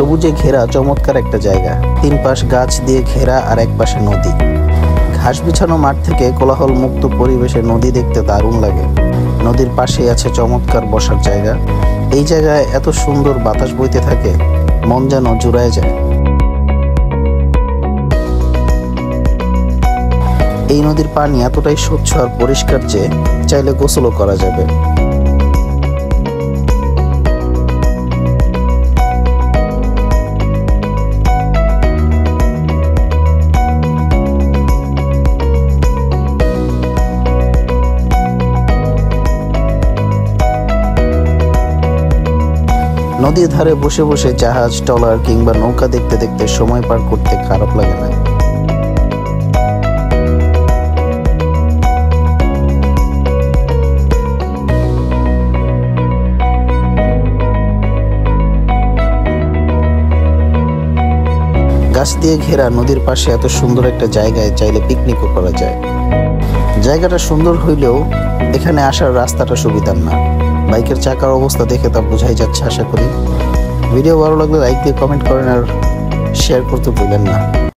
সবুজে ঘেরা চমৎকার একটা জায়গা। তিন পাশ গাছ দিয়ে ঘেরা আর এক পাশে নদী। ঘাস বিছানো মাঠ থেকে কোলাহল মুক্ত পরিবেশে নদী দেখতে দারুণ লাগে। নদীর পাশে আছে চমৎকার বসার জায়গা। এই জায়গায় এত সুন্দর বাতাস বইতে থাকে, মন যেন জুড়ায় যায়। এই নদীর পানি এতটাই স্বচ্ছ আর পরিষ্কার যে চাইলে গোসলও করা যাবে। নদীর ধারে বসে বসে জাহাজ, ট্রলার কিংবা নৌকা দেখতে দেখতে সময় পার করতে খারাপ লাগে না। গাছ দিয়ে ঘেরা নদীর পাশে এত সুন্দর একটা জায়গায় চাইলে পিকনিকও করা যায়। জায়গাটা সুন্দর হইলেও এখানে আসার রাস্তাটা সুবিধার না। বাইকের চাকার অবস্থা দেখে তা বোঝাই যাচ্ছে আশা করি। ভিডিও ভালো লাগলে লাইক দিয়ে কমেন্ট করেন আর শেয়ার করতে ভুলেন না।